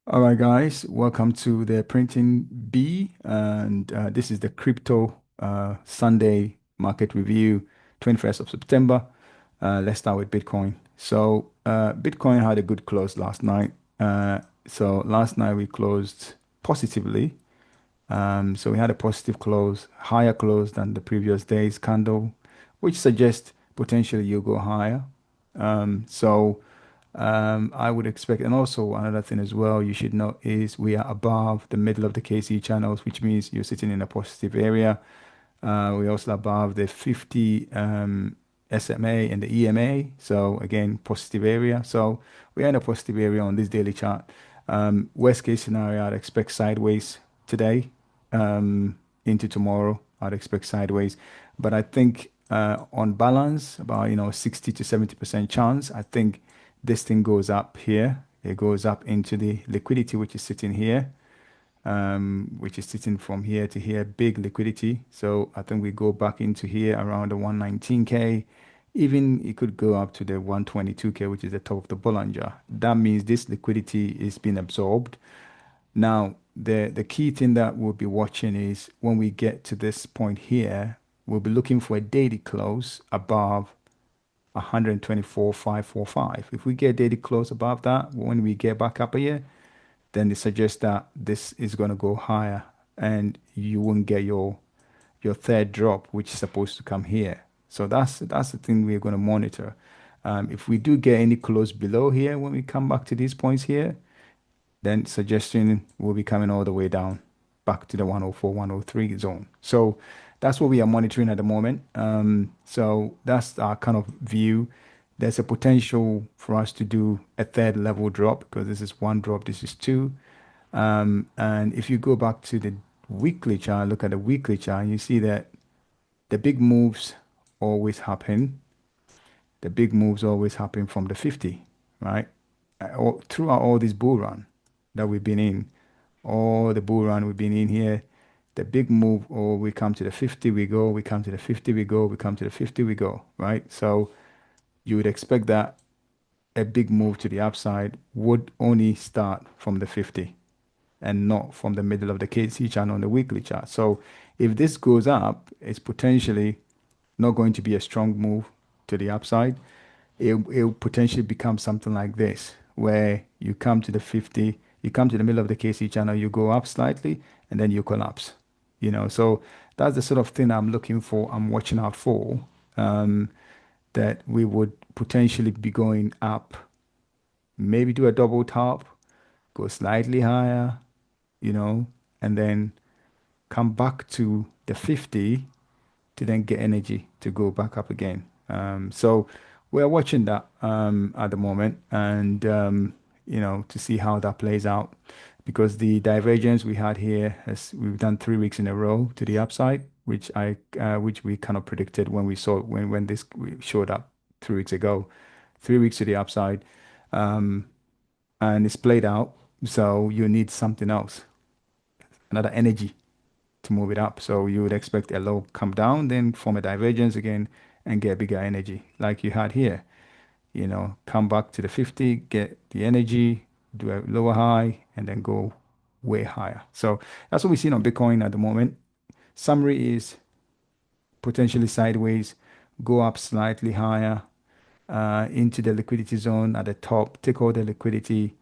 All right, guys, welcome to the Printing B, and this is the crypto Sunday market review, 21st of September. Let's start with Bitcoin. Bitcoin had a good close last night. So last night we closed positively. So we had a positive close, higher close than the previous day's candle, which suggests potentially you'll go higher. I would expect, and also another thing as well, you should know is we are above the middle of the KC channels, which means you're sitting in a positive area. We're also above the 50 SMA and the EMA. So again, positive area. So we're in a positive area on this daily chart. Worst case scenario, I'd expect sideways today, into tomorrow. I'd expect sideways, but I think on balance, about 60 to 70% chance. I think this thing goes up here. It goes up into the liquidity, which is sitting here, which is sitting from here to here, big liquidity. So I think we go back into here around the 119K. Even it could go up to the 122K, which is the top of the Bollinger. That means this liquidity is being absorbed. Now, the key thing that we'll be watching is when we get to this point here, we'll be looking for a daily close above 124,545. If we get daily close above that, when we get back up here, then it suggests that this is going to go higher and you won't get your third drop, which is supposed to come here. So that's the thing we're going to monitor. If we do get any close below here when we come back to these points here, then suggestion will be coming all the way down back to the 104, 103 zone. So that's what we are monitoring at the moment. So that's our kind of view. There's a potential for us to do a third level drop because this is one drop, this is two. And if you go back to the weekly chart, look at the weekly chart, you see that the big moves always happen. The big moves always happen from the 50, right? Throughout all this bull run that we've been in, all the bull run we've been in here, the big move, or we come to the 50, we go, we come to the 50, we go, we come to the 50, we go, right? So you would expect that a big move to the upside would only start from the 50 and not from the middle of the KC channel on the weekly chart. So if this goes up, it's potentially not going to be a strong move to the upside. It'll potentially become something like this, where you come to the 50, you come to the middle of the KC channel, you go up slightly, and then you collapse. So that's the sort of thing I'm looking for, I'm watching out for, that we would potentially be going up, maybe do a double top, go slightly higher, you know, and then come back to the 50 to then get energy to go back up again. So we're watching that at the moment and, to see how that plays out because the divergence we had here, as we've done 3 weeks in a row to the upside, which we kind of predicted when we saw when this showed up 3 weeks ago, 3 weeks to the upside, um, and it's played out. So you need something else, another energy to move it up. So you would expect a low come down, then form a divergence again and get bigger energy like you had here. Come back to the 50, get the energy, do a lower high, and then go way higher. So that's what we're seeing on Bitcoin at the moment. Summary is potentially sideways, go up slightly higher into the liquidity zone at the top, take all the liquidity,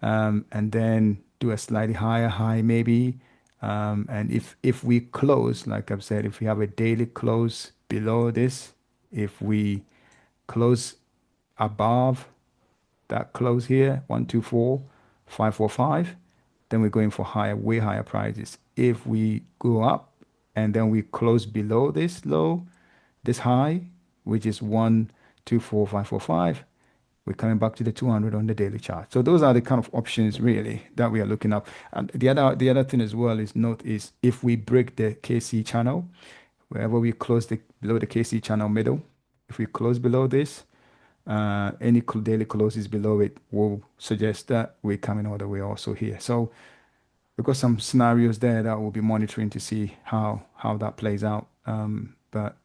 and then do a slightly higher high maybe. And if we close, like I've said, if we have a daily close below this, if we close above that close here, 124,545, then we're going for higher, way higher prices. If we go up and then we close below this low, this high, which is 124,545, we're coming back to the 200 on the daily chart. So those are the kind of options really that we are looking up. And the other thing as well is note is if we break the KC channel, wherever we close the below the KC channel middle, if we close below this, any daily closes below it will suggest that we're coming all the way also here. So we've got some scenarios there that we'll be monitoring to see how that plays out. But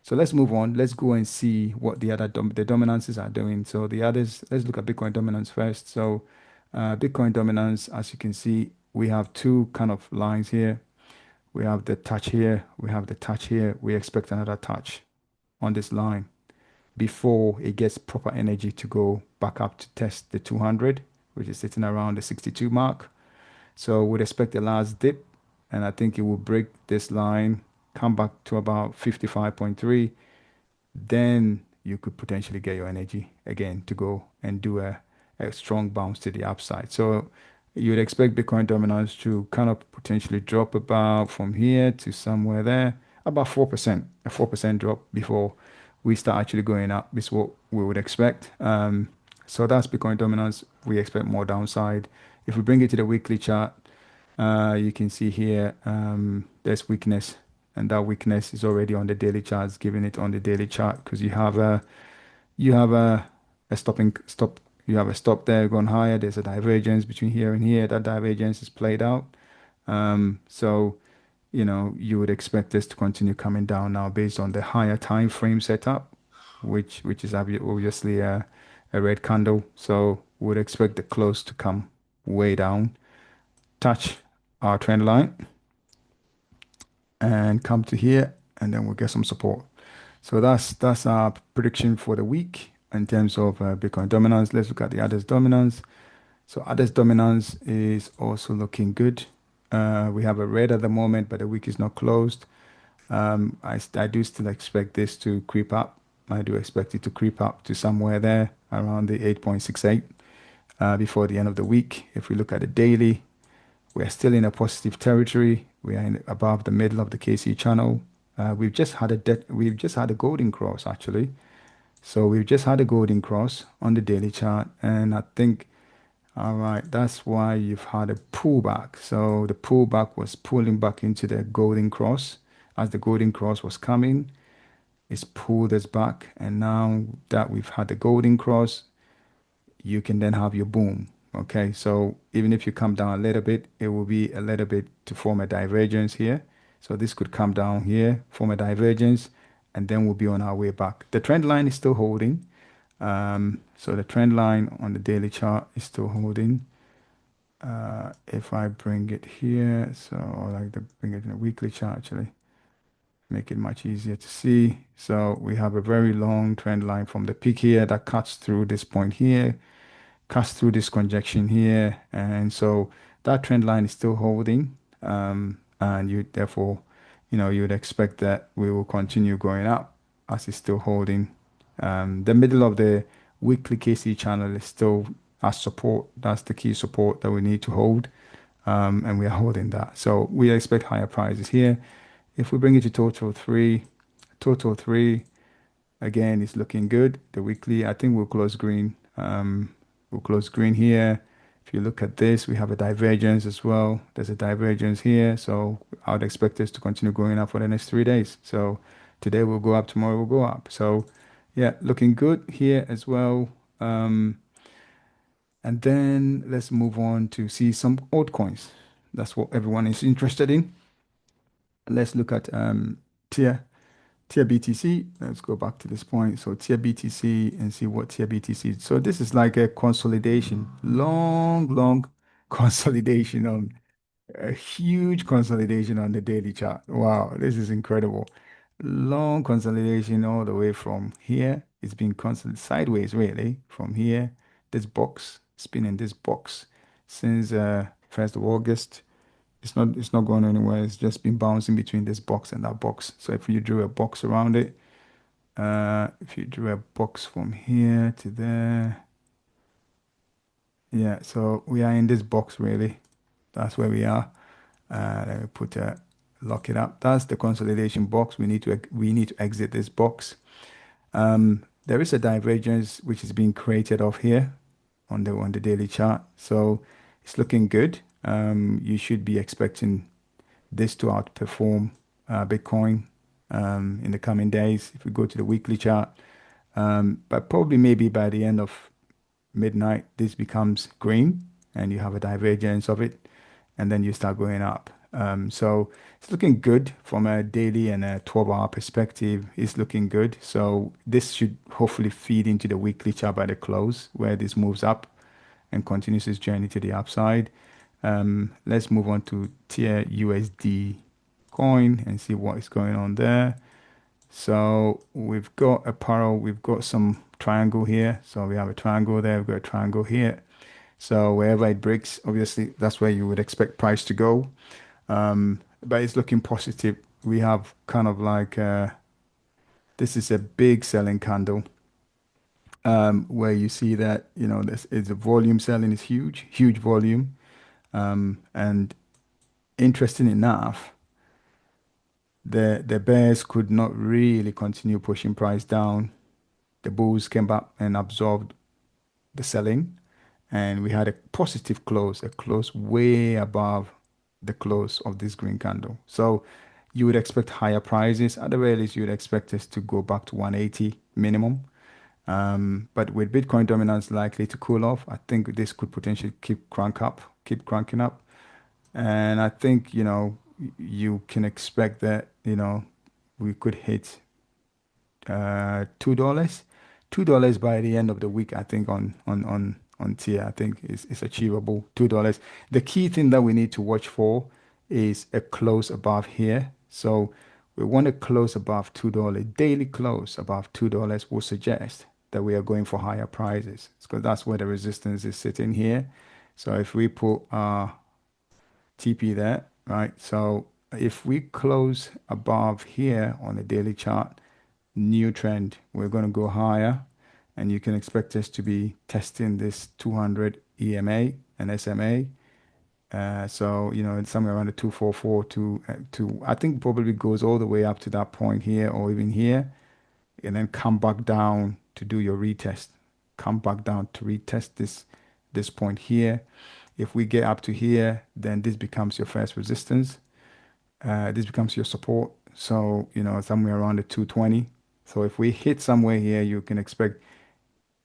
so let's move on. Let's go and see what the other the dominances are doing. So the others, let's look at Bitcoin dominance first. So Bitcoin dominance, as you can see, we have two kind of lines here. We have the touch here, we have the touch here. We expect another touch on this line before it gets proper energy to go back up to test the 200, which is sitting around the 62 mark. So we'd expect the last dip, and I think it will break this line, come back to about 55.3. Then you could potentially get your energy again to go and do a strong bounce to the upside. So you'd expect Bitcoin dominance to kind of potentially drop about from here to somewhere there, about 4%, a 4% drop before we start actually going up is what we would expect. So that's Bitcoin dominance. We expect more downside. If we bring it to the weekly chart, you can see here there's weakness, and that weakness is already on the daily charts, giving it on the daily chart because you have a stopping stop. You have a stop there going higher. There's a divergence between here and here. That divergence is played out. So you would expect this to continue coming down now based on the higher time frame setup, which is obviously a red candle. So would expect the close to come way down, touch our trend line, and come to here, and then we'll get some support. So that's our prediction for the week in terms of Bitcoin dominance. Let's look at the others dominance. So others dominance is also looking good. We have a red at the moment, but the week is not closed. I do still expect this to creep up. I do expect it to creep up to somewhere there around the 8.68 before the end of the week. If we look at the daily, we're still in a positive territory. We are above the middle of the KC channel. We've just had a golden cross actually. So we've just had a golden cross on the daily chart, and I think, all right, that's why you've had a pullback. So the pullback was pulling back into the golden cross. As the golden cross was coming, it's pulled us back, and now that we've had the golden cross, you can then have your boom. Okay, so even if you come down a little bit, it will be a little bit to form a divergence here. So this could come down here, form a divergence, and then we'll be on our way back. The trend line is still holding. So the trend line on the daily chart is still holding. If I bring it here, so I like to bring it in a weekly chart actually, make it much easier to see. So we have a very long trend line from the peak here that cuts through this point here, cuts through this conjection here, and so that trend line is still holding. And you therefore, you would expect that we will continue going up as it's still holding. The middle of the weekly KC channel is still as support. That's the key support that we need to hold, and we are holding that. So we expect higher prices here. If we bring it to total three again is looking good. The weekly, I think we'll close green. We'll close green here. If you look at this, we have a divergence as well. There's a divergence here. So I would expect this to continue going up for the next 3 days. So today we'll go up, tomorrow we'll go up. So yeah, looking good here as well. And then let's move on to see some altcoins. That's what everyone is interested in. Let's look at tier tier BTC. Let's go back to this point. So tier BTC and see what tier BTC. So this is like a consolidation, long consolidation on a huge consolidation on the daily chart. Wow, this is incredible. Long consolidation all the way from here. It's been constant sideways really from here. This box, it's been in this box since 1st of August. It's not going anywhere. It's just been bouncing between this box and that box. So if you drew a box around it, if you drew a box from here to there, yeah. So we are in this box really. That's where we are. Let me lock it up. That's the consolidation box. We need to exit this box. There is a divergence which is being created off here on the daily chart. So it's looking good. You should be expecting this to outperform Bitcoin in the coming days if we go to the weekly chart. But probably maybe by the end of midnight, this becomes green and you have a divergence of it, and then you start going up. So it's looking good from a daily and a 12-hour perspective. It's looking good. So this should hopefully feed into the weekly chart by the close where this moves up and continues its journey to the upside. Let's move on to tier USD coin and see what is going on there. So we've got a parallel, we've got some triangle here. So we have a triangle there, we've got a triangle here. So wherever it breaks, obviously that's where you would expect price to go. But it's looking positive. We have kind of like this is a big selling candle, where you see that this is the volume selling is huge, huge volume. And interesting enough, the bears could not really continue pushing price down. The bulls came back and absorbed the selling, and we had a positive close, a close way above the close of this green candle. So you would expect higher prices. At the very least, you would expect us to go back to 180 minimum. But with Bitcoin dominance likely to cool off, I think this could potentially keep cranking up. And I think, you can expect that, we could hit $2. $2 by the end of the week, I think on tier, I think is achievable. $2. The key thing that we need to watch for is a close above here. So we want to close above $2. Daily close above $2 will suggest that we are going for higher prices because that's where the resistance is sitting here. So if we put TP there, right? So if we close above here on the daily chart, new trend, we're going to go higher, and you can expect us to be testing this 200 EMA and SMA. So, it's somewhere around the 244 to I think probably goes all the way up to that point here or even here, and then come back down to do your retest. Come back down to retest this point here. If we get up to here, then this becomes your first resistance. This becomes your support. So, somewhere around the 220. So if we hit somewhere here, you can expect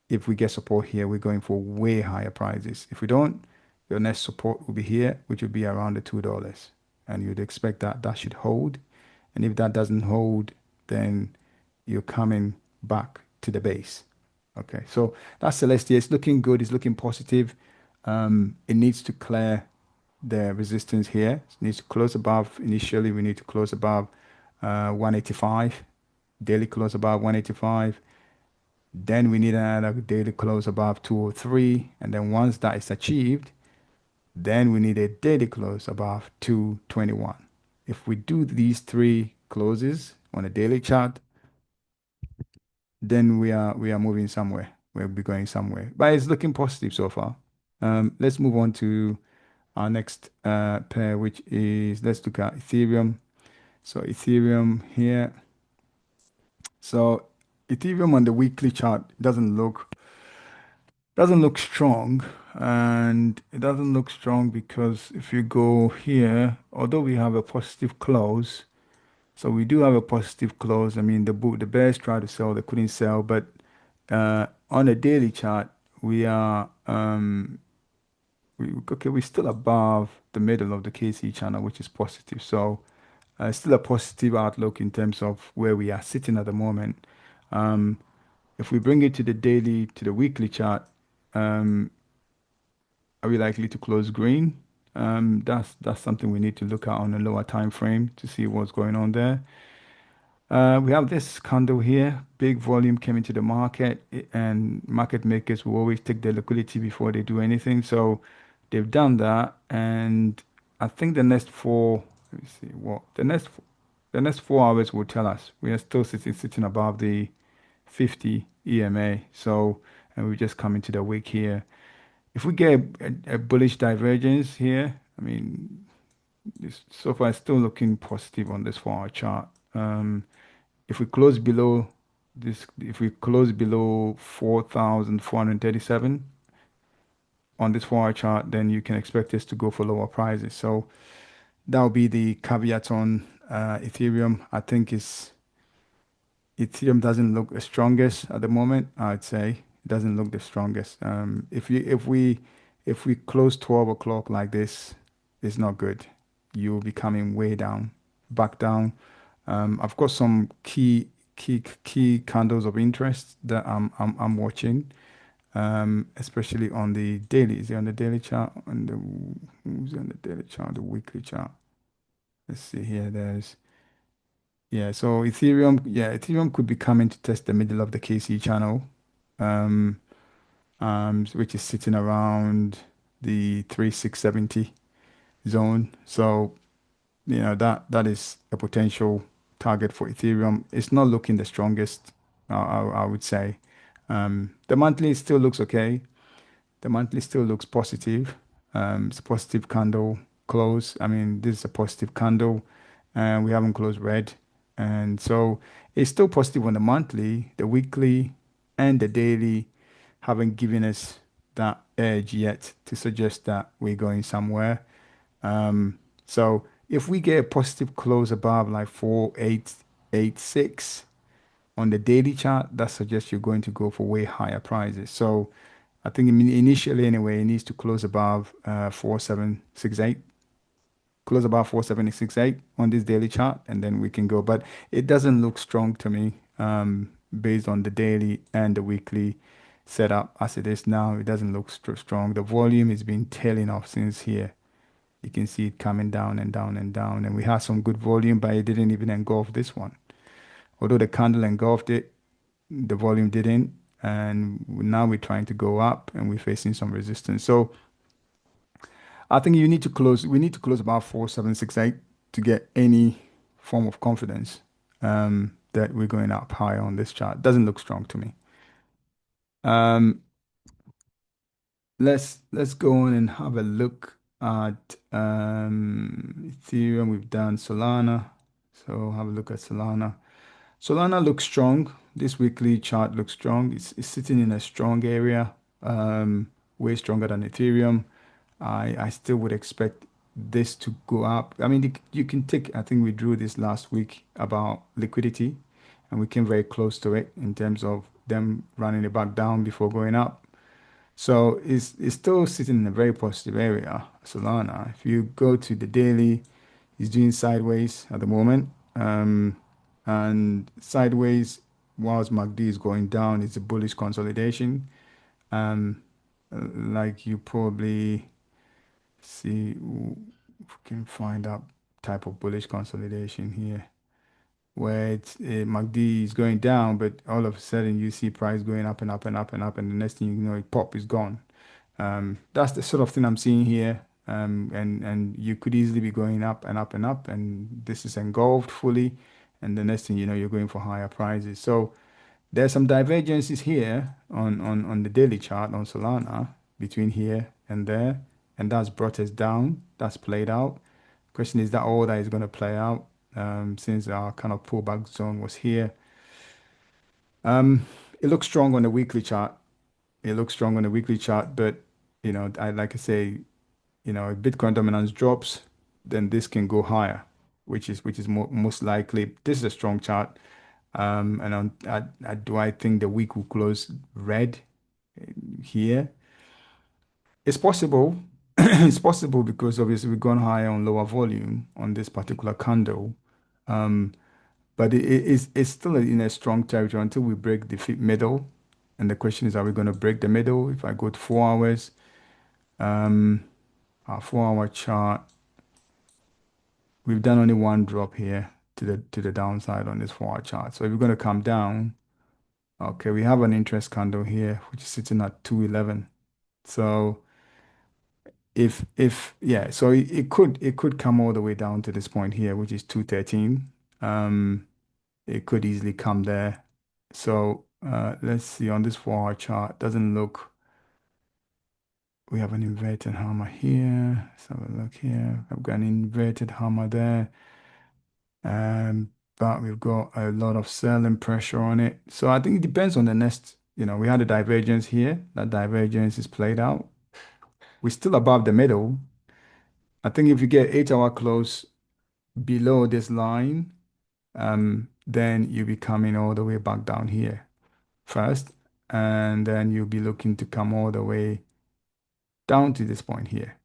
if we get support here, we're going for way higher prices. If we don't, your next support will be here, which will be around the $2. And you'd expect that that should hold. And if that doesn't hold, then you're coming back to the base. Okay, so that's Celestia. It's looking good. It's looking positive. It needs to clear the resistance here. It needs to close above. Initially, we need to close above 185. Daily close above 185. Then we need another daily close above 203. And then once that is achieved, then we need a daily close above 221. If we do these three closes on a daily chart, then we are moving somewhere. We'll be going somewhere. But it's looking positive so far. Let's move on to our next pair, which is let's look at Ethereum. So Ethereum here. So Ethereum on the weekly chart doesn't look strong, and it doesn't look strong because if you go here, although we have a positive close, so we do have a positive close. I mean, the bears tried to sell, they couldn't sell, but on a daily chart, we're still above the middle of the KC channel, which is positive. So still a positive outlook in terms of where we are sitting at the moment. If we bring it to the daily, to the weekly chart, um, are we likely to close green? That's something we need to look at on a lower time frame to see what's going on there. We have this candle here. Big volume came into the market, and market makers will always take their liquidity before they do anything. So they've done that, and I think the next four, let me see what the next 4 hours will tell us. We are still sitting above the 50 EMA. So, and we just come into the week here. If we get a bullish divergence here, I mean, so far it's still looking positive on this 4 hour chart. If we close below if we close below 4,437 on this 4 hour chart, then you can expect us to go for lower prices. So that'll be the caveat on Ethereum. I think Ethereum doesn't look the strongest at the moment. I'd say it doesn't look the strongest. If we close 12 o'clock like this, it's not good. You'll be coming way down, back down. I've got some key candles of interest that I'm watching. especially on the daily. Is it on the daily chart? On the who's on the daily chart? The weekly chart. Let's see here. There's yeah. So Ethereum, yeah, Ethereum could be coming to test the middle of the KC channel, um, which is sitting around the 3670 zone. So that is a potential target for Ethereum. It's not looking the strongest, I would say. The monthly still looks okay. The monthly still looks positive. It's a positive candle close. I mean, this is a positive candle, and we haven't closed red. And so it's still positive on the monthly, the weekly, and the daily haven't given us that edge yet to suggest that we're going somewhere. So if we get a positive close above like 4886 on the daily chart, that suggests you're going to go for way higher prices. So I think initially anyway, it needs to close above 4768, close above 4768 on this daily chart, and then we can go. But it doesn't look strong to me, based on the daily and the weekly setup as it is now. It doesn't look strong. The volume has been tailing off since here. You can see it coming down and down and down. And we had some good volume, but it didn't even engulf this one. Although the candle engulfed it, the volume didn't. And now we're trying to go up and we're facing some resistance. So I think we need to close about 4768 to get any form of confidence, that we're going up high on this chart. Doesn't look strong to me. Um, let's go on and have a look at Ethereum. We've done Solana. So have a look at Solana. Solana looks strong. This weekly chart looks strong. It's sitting in a strong area, way stronger than Ethereum. I still would expect this to go up. I mean, you can take, I think we drew this last week about liquidity, and we came very close to it in terms of them running it back down before going up. So it's still sitting in a very positive area, Solana. If you go to the daily, it's doing sideways at the moment. And sideways, whilst MACD is going down, it's a bullish consolidation. Um, like you probably see, if we can find that type of bullish consolidation here, where MACD is going down, but all of a sudden you see price going up and up and up and up, and the next thing you know, it pop is gone. That's the sort of thing I'm seeing here. And you could easily be going up and up and up, and this is engulfed fully, and the next thing you know, you're going for higher prices. So there's some divergences here on the daily chart on Solana between here and there, and that's brought us down. That's played out. Question is that all that is going to play out, since our kind of pullback zone was here. It looks strong on the weekly chart. It looks strong on the weekly chart, but I like I say, if Bitcoin dominance drops, then this can go higher, which is most likely. This is a strong chart. And do I think the week will close red here? It's possible. It's possible because obviously we've gone higher on lower volume on this particular candle. But it's still in a strong territory until we break the middle. And the question is, are we going to break the middle? If I go to 4 hours, our 4 hour chart, we've done only one drop here to the downside on this 4 hour chart. So if we're going to come down, okay, we have an interest candle here, which is sitting at 211. So if yeah, so it could come all the way down to this point here, which is 213. It could easily come there. So let's see on this 4 hour chart, doesn't look, we have an inverted hammer here. Let's have a look here. I've got an inverted hammer there. But we've got a lot of selling pressure on it. So I think it depends on the next, we had a divergence here. That divergence is played out. We're still above the middle. I think if you get 8 hour close below this line, then you'll be coming all the way back down here first, and then you'll be looking to come all the way down to this point here.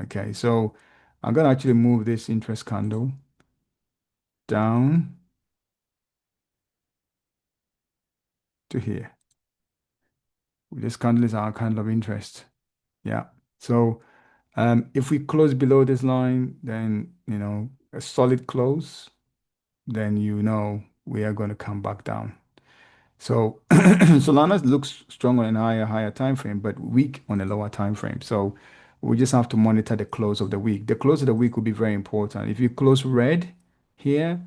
Okay, so I'm gonna actually move this interest candle down to here. This candle is our candle of interest. Yeah. So if we close below this line, then a solid close, then we are going to come back down. So Solana looks strong on a higher time frame, but weak on a lower time frame. So we just have to monitor the close of the week. The close of the week will be very important. If you close red here,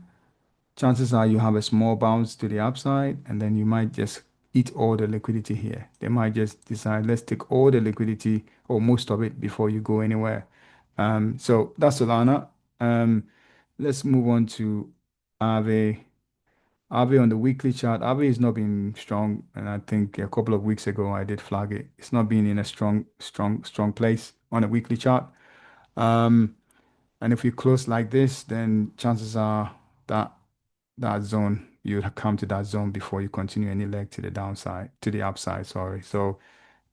chances are you have a small bounce to the upside, and then you might just eat all the liquidity here. They might just decide, let's take all the liquidity or most of it before you go anywhere. So that's Solana. Um, let's move on to Aave. Aave on the weekly chart. Aave is not been strong, and I think a couple of weeks ago I did flag it. It's not been in a strong place on a weekly chart. Um, and if you close like this, then chances are that that zone, you'll come to that zone before you continue any leg to the downside, to the upside, sorry. So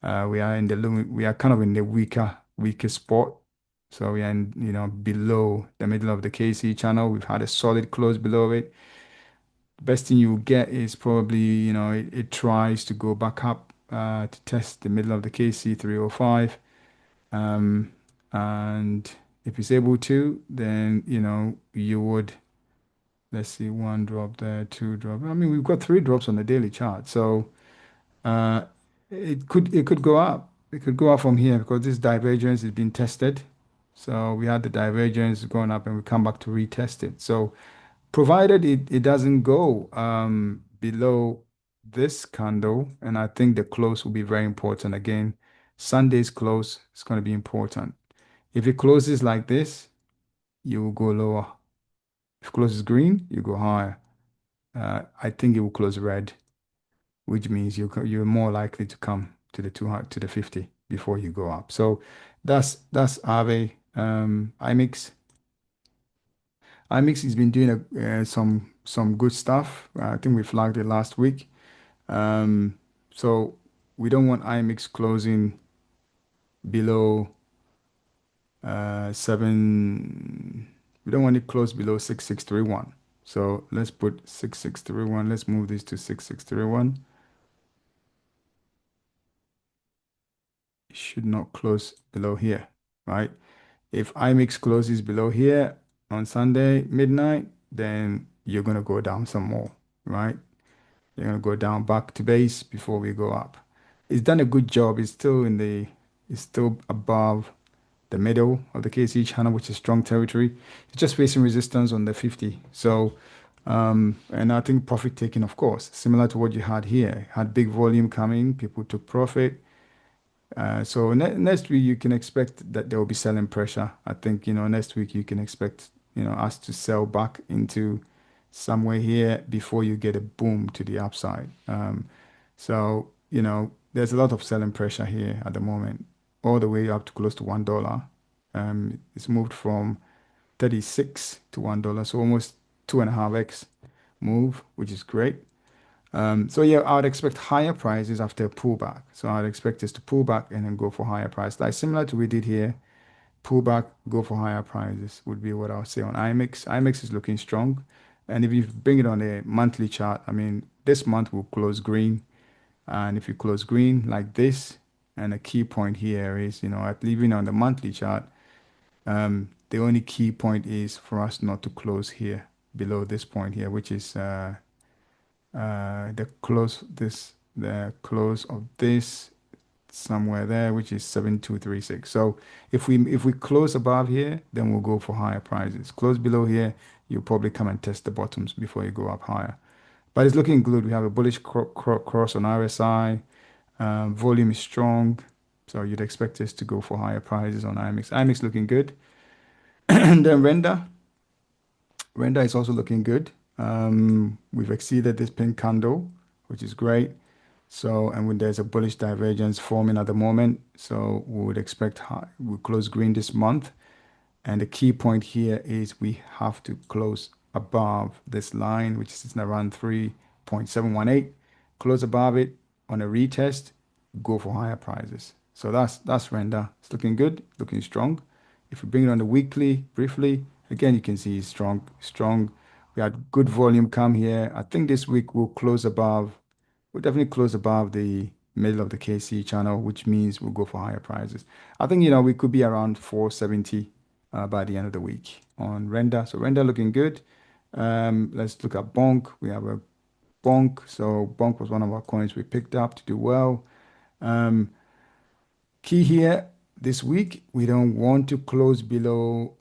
we are kind of in the weaker spot. So we are in, below the middle of the KC channel. We've had a solid close below it. Best thing you get is probably, it tries to go back up to test the middle of the KC 305. Um, and if it's able to, then, you would. Let's see, one drop there, two drop. I mean, we've got three drops on the daily chart, so uh, it could go up. It could go up from here because this divergence is being tested. So we had the divergence going up, and we come back to retest it. So provided it doesn't go below this candle, and I think the close will be very important. Again, Sunday's close is going to be important. If it closes like this, you will go lower. If it closes green, you go higher. I think it will close red, which means you're more likely to come to the 200 to the 50 before you go up. So that's Aave. IMIX. IMIX has been doing some good stuff. I think we flagged it last week. So we don't want IMIX closing below seven. We don't want it close below 6631. So let's put 6631. Let's move this to 6631. Should not close below here, right? If IMIX closes below here on Sunday midnight, then you're gonna go down some more, right? You're gonna go down back to base before we go up. It's done a good job. It's still above the middle of the KC channel, which is strong territory. It's just facing resistance on the 50. So, and I think profit taking, of course, similar to what you had here. Had big volume coming, people took profit. So next week you can expect that there will be selling pressure. I think, next week you can expect, us to sell back into somewhere here before you get a boom to the upside. So, there's a lot of selling pressure here at the moment, all the way up to close to $1. It's moved from 36 to $1, so almost 2.5x move, which is great. So yeah, I would expect higher prices after a pullback. So I'd expect us to pull back and then go for higher price. Like similar to we did here, pull back, go for higher prices would be what I would say on IMIX. IMIX is looking strong. And if you bring it on a monthly chart, I mean, this month will close green. And if you close green like this, and a key point here is, at leaving on the monthly chart, the only key point is for us not to close here below this point here, which is the close of this somewhere there, which is 7236. So if we close above here, then we'll go for higher prices. Close below here, you'll probably come and test the bottoms before you go up higher. But it's looking good. We have a bullish cross on RSI. Volume is strong, so you'd expect us to go for higher prices on IMIX. IMIX looking good. And then render is also looking good. We've exceeded this pink candle, which is great. So, and when there's a bullish divergence forming at the moment, so we would expect we'll close green this month. And the key point here is we have to close above this line, which is around 3.718. Close above it on a retest, go for higher prices. So that's render. It's looking good, looking strong. If we bring it on the weekly briefly, again you can see it's strong. We had good volume come here. I think this week we'll definitely close above the middle of the KC channel, which means we'll go for higher prices. I think, we could be around 470 by the end of the week on render. So render looking good. Let's look at Bonk. We have a Bonk. So Bonk was one of our coins we picked up to do well. Um, Key here this week, we don't want to close below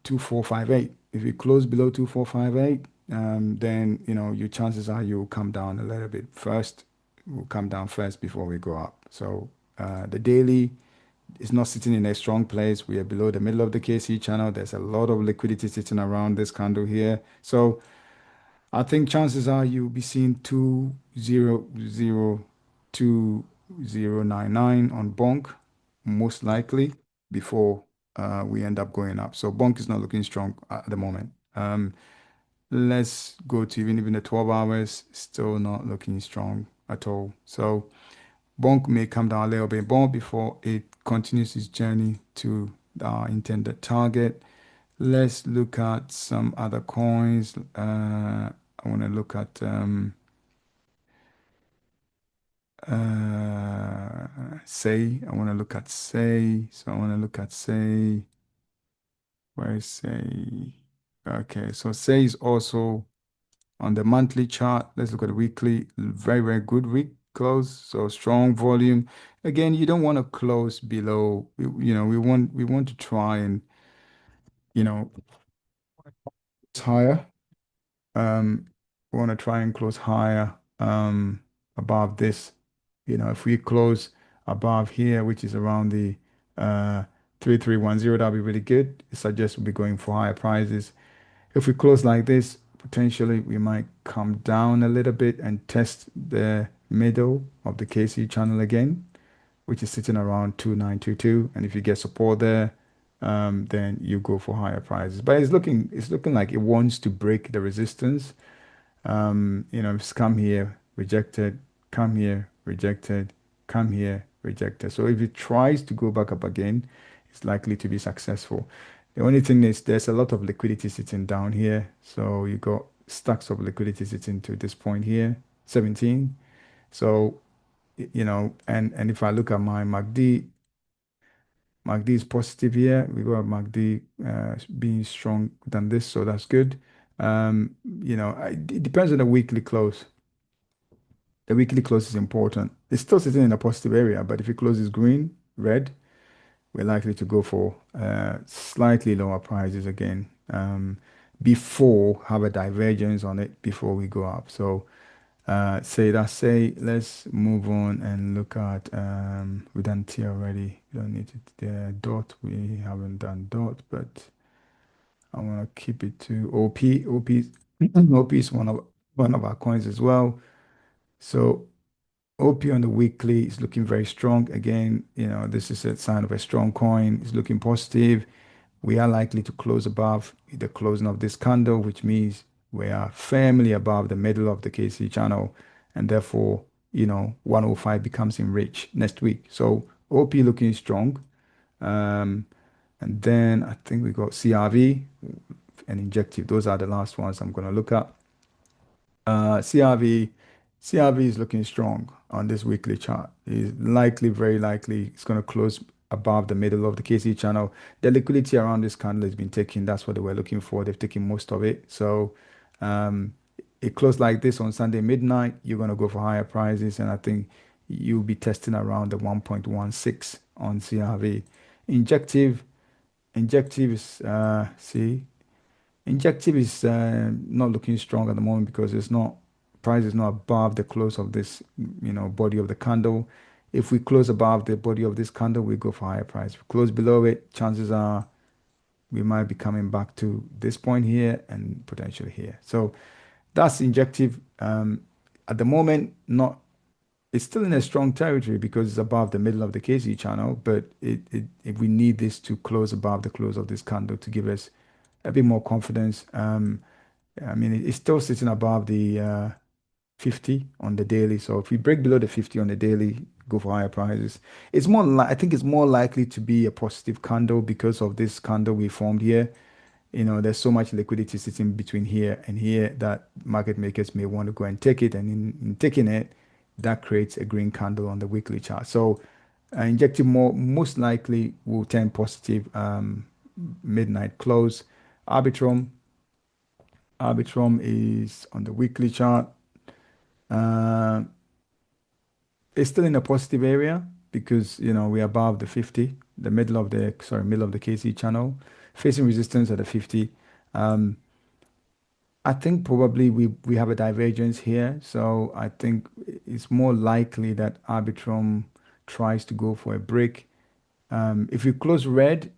2458. If you close below 2458, then your chances are you'll come down a little bit first. Will come down first before we go up. So the daily is not sitting in a strong place. We are below the middle of the KC channel. There's a lot of liquidity sitting around this candle here. So I think chances are you'll be seeing 2002099 on Bonk, most likely, before we end up going up. So Bonk is not looking strong at the moment. Let's go to even the 12 hours, still not looking strong at all. So Bonk may come down a little bit more before it continues its journey to our intended target. Let's look at some other coins. I want to look at Say. I want to look at Say. So I want to look at Say. Where is Say? Okay, so Say is also on the monthly chart. Let's look at the weekly. Very, very good week close. So strong volume. Again, you don't want to close below. We want to try and it's higher. We want to try and close higher above this. If we close above here, which is around the 3310, that'll be really good. It suggests we'll be going for higher prices. If we close like this, potentially we might come down a little bit and test the middle of the KC channel again, which is sitting around 2922. And if you get support there, then you go for higher prices. But it's looking like it wants to break the resistance. It's come here, rejected, come here, rejected, come here, rejected. So if it tries to go back up again, it's likely to be successful. The only thing is there's a lot of liquidity sitting down here. So you got stacks of liquidity sitting to this point here, 17. So, and if I look at my MACD is positive here. We got MACD being strong than this, so that's good. It depends on the weekly close. The weekly close is important. It's still sitting in a positive area, but if it closes green, red, we're likely to go for slightly lower prices again before have a divergence on it before we go up. So say let's move on and look at we done T already. We don't need it dot. We haven't done dot, but I want to keep it to OP. OP is one of our coins as well. So OP on the weekly is looking very strong. Again, this is a sign of a strong coin. It's looking positive. We are likely to close above the closing of this candle, which means we are firmly above the middle of the KC channel, and therefore, 105 becomes in reach next week. So OP looking strong. And then I think we got CRV and Injective. Those are the last ones I'm going to look at. CRV is looking strong on this weekly chart. Is likely, very likely, it's going to close above the middle of the KC channel. The liquidity around this candle has been taken. That's what they were looking for. They've taken most of it. So it closed like this on Sunday midnight. You're going to go for higher prices, and I think you'll be testing around the 1.16 on CRV. Injective, Injective is see. Injective is not looking strong at the moment because it's not price is not above the close of this, body of the candle. If we close above the body of this candle, we go for higher price. If we close below it, chances are we might be coming back to this point here and potentially here. So that's Injective. At the moment, not it's still in a strong territory because it's above the middle of the KC channel, but if we need this to close above the close of this candle to give us a bit more confidence. I mean, it's still sitting above the 50 on the daily. So if we break below the 50 on the daily, go for higher prices. I think it's more likely to be a positive candle because of this candle we formed here. There's so much liquidity sitting between here and here that market makers may want to go and take it. And in taking it, that creates a green candle on the weekly chart. So injective more most likely will turn positive midnight close. Arbitrum, Arbitrum is on the weekly chart. Uh, it's still in a positive area because we're above the 50, the middle of the KC channel, facing resistance at the 50. Um, I think probably we have a divergence here, so I think it's more likely that Arbitrum tries to go for a break. If we close red,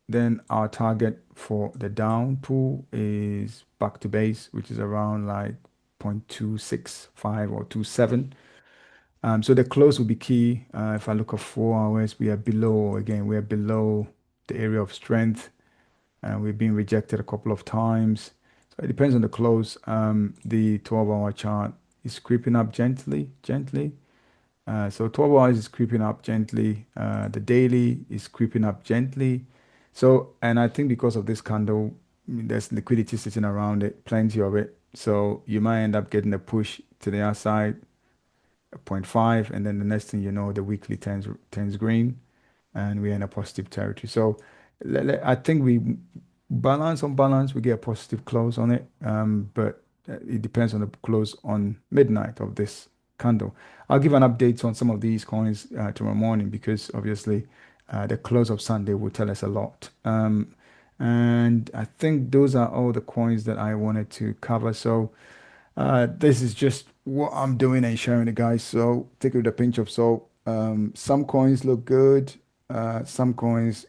then our target for the down pull is back to base, which is around like 0.265 or 27. So the close will be key. If I look at 4 hours, we are below, again, we are below the area of strength, and we've been rejected a couple of times. So it depends on the close. The 12-hour chart is creeping up gently, gently. So 12 hours is creeping up gently. The daily is creeping up gently. So, and I think because of this candle, there's liquidity sitting around it, plenty of it. So you might end up getting a push to the outside, a point 0.5, and then the next thing you know, the weekly turns green, and we're in a positive territory. So I think we balance on balance, we get a positive close on it. But it depends on the close on midnight of this candle. I'll give an update on some of these coins tomorrow morning because obviously the close of Sunday will tell us a lot. And I think those are all the coins that I wanted to cover. So this is just what I'm doing and sharing it, guys. So take it with a pinch of salt. Some coins look good. Some coins,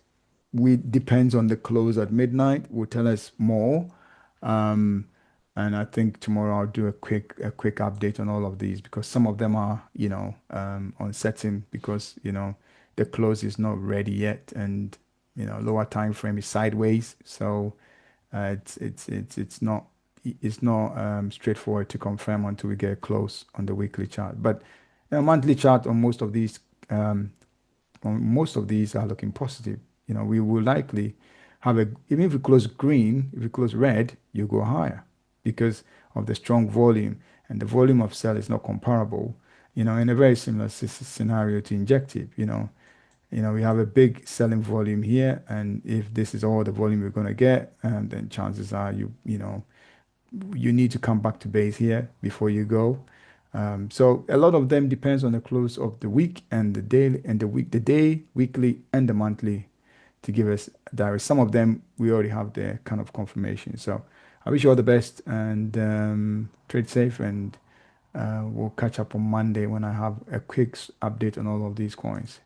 we depends on the close at midnight, will tell us more. Um, and I think tomorrow I'll do a quick update on all of these because some of them are, uncertain because, the close is not ready yet and, lower time frame is sideways. So it's not straightforward to confirm until we get close on the weekly chart. But monthly chart um, on most of these are looking positive. We will likely have even if we close green, if we close red, you go higher because of the strong volume, and the volume of sell is not comparable. In a very similar scenario to injective. We have a big selling volume here, and if this is all the volume we're going to get, then chances are you need to come back to base here before you go. So a lot of them depends on the close of the week and the daily and the day, weekly, and the monthly to give us diary. Some of them we already have the kind of confirmation. So I wish you all the best and trade safe, and we'll catch up on Monday when I have a quick update on all of these coins.